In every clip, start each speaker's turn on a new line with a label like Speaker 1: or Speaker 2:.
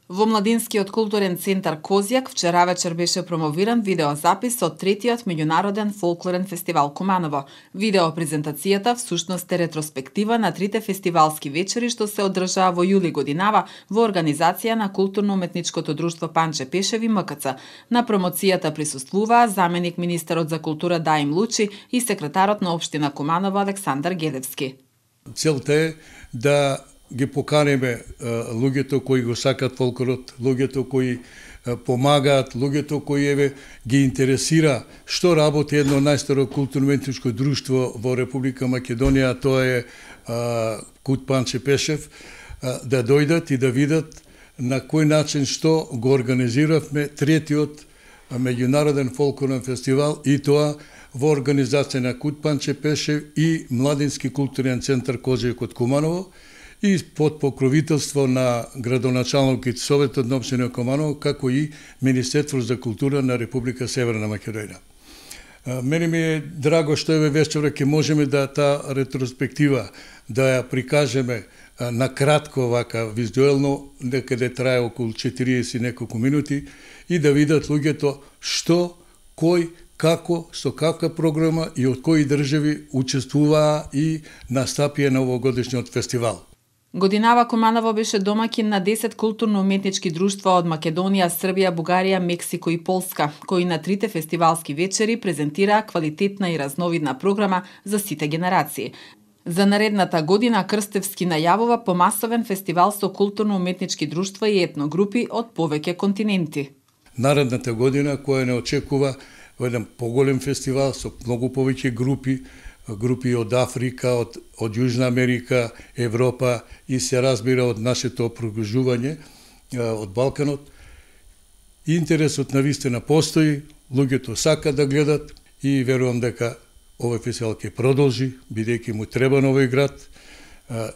Speaker 1: Во Младинскиот културен центар Козјак вчера вечер беше промовиран видеозапис од третиот меѓународен фолклорен фестивал Куманово. Видеопрезентацијата всушност е ретроспектива на трите фестивалски вечери што се одржаа во јули годинава во организација на Културно-уметничкото друштво Панче Пешеви МКЦ. На промоцијата присуствуваа заменик министерот за култура Даим Лучи и секретарот на општина Куманово Александар Гедевски.
Speaker 2: Целта е да ги поканеме луѓето кои го сакат фолклорот, луѓето кои помагаат, луѓето кои ги интересира што работи едно најстаро културно-уметничко друштво во Република Македонија, тоа е Кут Панче Пешев, да дојдат и да видат на кој начин што го организиравме третиот меѓународен фолклорен фестивал и тоа во организација на Кут Панче Пешев и Младински културен центар Козјак од Куманово и под покровителство на градоначалникот Советот на општина Куманово, како и Министерство за култура на Република Северна Македонија. Мене ми е драго што еве вечера ќе можеме да таа ретроспектива да ја прикажеме на кратко вака визуелно, некаде трае околу 40 неколку минути и да видат луѓето што, кој, како, со каква програма и од кои држави учествуваа и настапија на овогодишниот фестивал.
Speaker 1: Годинава Куманово беше домаќин на 10 културно-уметнички друштва од Македонија, Србија, Бугарија, Мексико и Полска, кои на трите фестивалски вечери презентираа квалитетна и разновидна програма за сите генерации. За наредната година Крстевски најавува помасовен фестивал со културно-уметнички друштва и етногрупи од повеќе континенти.
Speaker 2: Наредната година која не очекува еден поголем фестивал со многу повеќе групи од Африка, од Јужна Америка, Европа и се разбира од нашето прогружување од Балканот. Интересот навистина постои, луѓето сака да гледат и верувам дека овој фестивал ќе продолжи, бидејќи му треба на овој град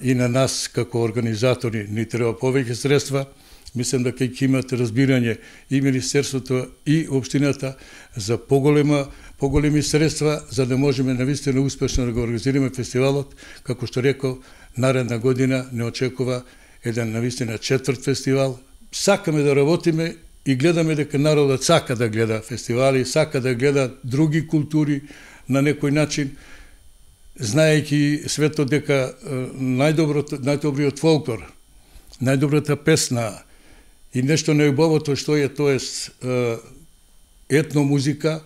Speaker 2: и на нас како организатори ни треба повеќе средства. Мислам дека ќе имат разбирање и Министерството и општината за поголеми средства, за да можеме навистина успешно да го организираме фестивалот. Како што реков, наредна година не очекува еден навистина четврт фестивал. Сакаме да работиме и гледаме дека народот сака да гледа фестивали, сака да гледа други култури на некој начин, знаејќи светот дека најдобриот фолклор, најдобрата песна и нешто најубавото што е, тоа е етномузика,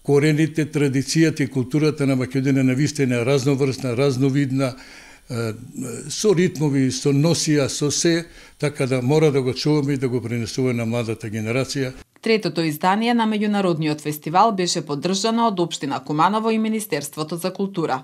Speaker 2: корените, традицијата и културата на Македонија навистина разноврсна, разновидна, со ритмови, со носија, со се, така да мора да го чуваме и да го пренесуваме на младата генерација.
Speaker 1: Третото издание на меѓународниот фестивал беше поддржано од општина Куманово и Министерството за култура.